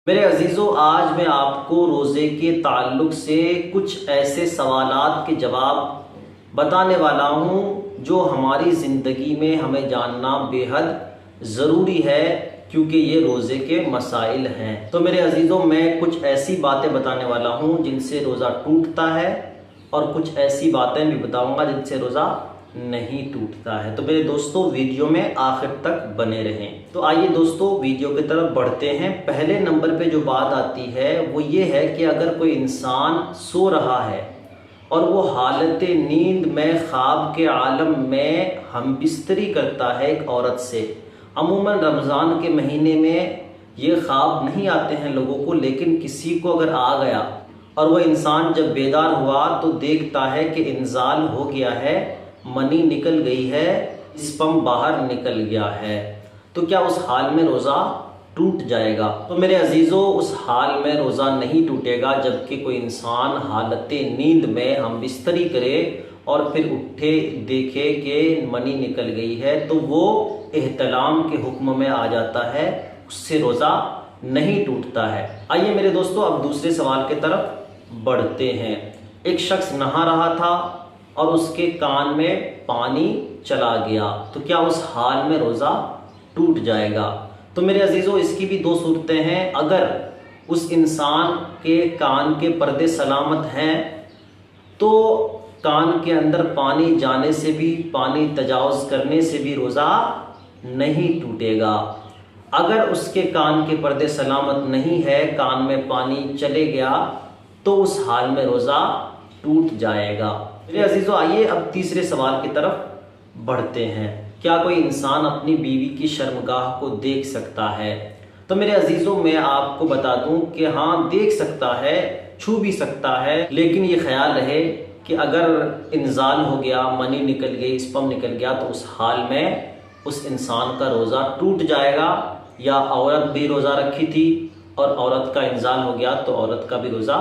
میرے عزیزوں، آج میں آپ کو روزے کے تعلق سے کچھ ایسے سوالات کے جواب بتانے والا ہوں جو ہماری زندگی میں ہمیں جاننا بے حد ضروری ہے، کیونکہ یہ روزے کے مسائل ہیں۔ تو میرے عزیزوں، میں کچھ ایسی باتیں بتانے والا ہوں جن سے روزہ ٹوٹتا ہے، اور کچھ ایسی باتیں بھی بتاؤں گا جن سے روزہ نہیں ٹوٹتا ہے۔ تو میرے دوستو، ویڈیو میں آخر تک بنے رہیں۔ تو آئیے دوستو، ویڈیو کی طرف بڑھتے ہیں۔ پہلے نمبر پہ جو بات آتی ہے وہ یہ ہے کہ اگر کوئی انسان سو رہا ہے اور وہ حالت نیند میں خواب کے عالم میں ہم بستری کرتا ہے ایک عورت سے، عموماً رمضان کے مہینے میں یہ خواب نہیں آتے ہیں لوگوں کو، لیکن کسی کو اگر آ گیا اور وہ انسان جب بیدار ہوا تو دیکھتا ہے کہ انزال ہو گیا ہے، منی نکل گئی ہے، اسپم باہر نکل گیا ہے، تو کیا اس حال میں روزہ ٹوٹ جائے گا؟ تو میرے عزیزوں، اس حال میں روزہ نہیں ٹوٹے گا جبکہ کوئی انسان حالت نیند میں ہم بستری کرے اور پھر اٹھے دیکھے کہ منی نکل گئی ہے، تو وہ احتلام کے حکم میں آ جاتا ہے، اس سے روزہ نہیں ٹوٹتا ہے۔ آئیے میرے دوستو، اب دوسرے سوال کی طرف بڑھتے ہیں۔ ایک شخص نہا رہا تھا اور اس کے کان میں پانی چلا گیا، تو کیا اس حال میں روزہ ٹوٹ جائے گا؟ تو میرے عزیزوں، اس کی بھی دو صورتیں ہیں۔ اگر اس انسان کے کان کے پردے سلامت ہیں تو کان کے اندر پانی جانے سے بھی، پانی تجاوز کرنے سے بھی روزہ نہیں ٹوٹے گا۔ اگر اس کے کان کے پردے سلامت نہیں ہے، کان میں پانی چلے گیا، تو اس حال میں روزہ ٹوٹ جائے گا۔ میرے عزیزوں، آئیے اب تیسرے سوال کی طرف بڑھتے ہیں۔ کیا کوئی انسان اپنی بیوی کی شرمگاہ کو دیکھ سکتا ہے؟ تو میرے عزیزوں، میں آپ کو بتا دوں کہ ہاں، دیکھ سکتا ہے، چھو بھی سکتا ہے، لیکن یہ خیال رہے کہ اگر انزال ہو گیا، منی نکل گئی، اسپم نکل گیا، تو اس حال میں اس انسان کا روزہ ٹوٹ جائے گا۔ یا عورت بھی روزہ رکھی تھی اور عورت کا انزال ہو گیا تو عورت کا بھی روزہ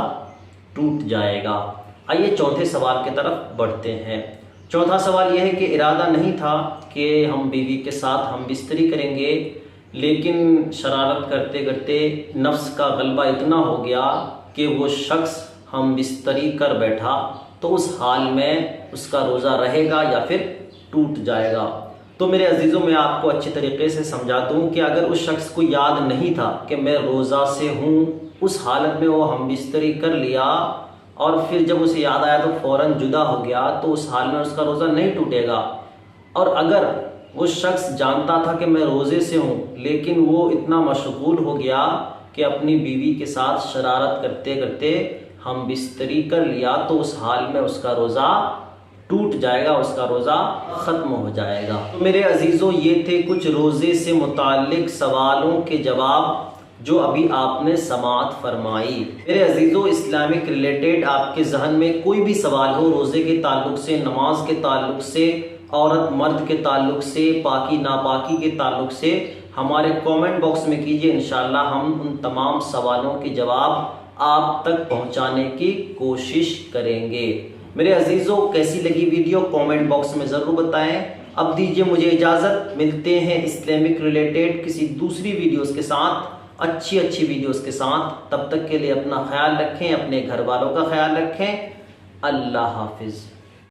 ٹوٹ جائے گا۔ آئیے چوتھے سوال کی طرف بڑھتے ہیں۔ چوتھا سوال یہ ہے کہ ارادہ نہیں تھا کہ ہم بیوی کے ساتھ ہم بستری کریں گے، لیکن شرارت کرتے کرتے نفس کا غلبہ اتنا ہو گیا کہ وہ شخص ہم بستری کر بیٹھا، تو اس حال میں اس کا روزہ رہے گا یا پھر ٹوٹ جائے گا؟ تو میرے عزیزوں، میں آپ کو اچھے طریقے سے سمجھا دوں کہ اگر اس شخص کو یاد نہیں تھا کہ میں روزہ سے ہوں، اس حالت میں وہ ہم بستری کر لیا اور پھر جب اسے یاد آیا تو فوراً جدا ہو گیا، تو اس حال میں اس کا روزہ نہیں ٹوٹے گا۔ اور اگر وہ شخص جانتا تھا کہ میں روزے سے ہوں، لیکن وہ اتنا مشغول ہو گیا کہ اپنی بیوی کے ساتھ شرارت کرتے کرتے ہم بستری کر لیا، تو اس حال میں اس کا روزہ ٹوٹ جائے گا، اس کا روزہ ختم ہو جائے گا۔ تو میرے عزیزوں، یہ تھے کچھ روزے سے متعلق سوالوں کے جواب جو ابھی آپ نے سماعت فرمائی۔ میرے عزیزوں، اسلامک ریلیٹڈ آپ کے ذہن میں کوئی بھی سوال ہو، روزے کے تعلق سے، نماز کے تعلق سے، عورت مرد کے تعلق سے، پاکی ناپاکی کے تعلق سے، ہمارے کومنٹ باکس میں کیجئے۔ انشاءاللہ ہم ان تمام سوالوں کے جواب آپ تک پہنچانے کی کوشش کریں گے۔ میرے عزیزوں، کیسی لگی ویڈیو کومنٹ باکس میں ضرور بتائیں۔ اب دیجئے مجھے اجازت، ملتے ہیں اسلامک ریلیٹڈ کسی دوسری ویڈیوز کے ساتھ، اچھی ویڈیوز کے ساتھ۔ تب تک کے لیے اپنا خیال رکھیں، اپنے گھر والوں کا خیال رکھیں۔ اللہ حافظ۔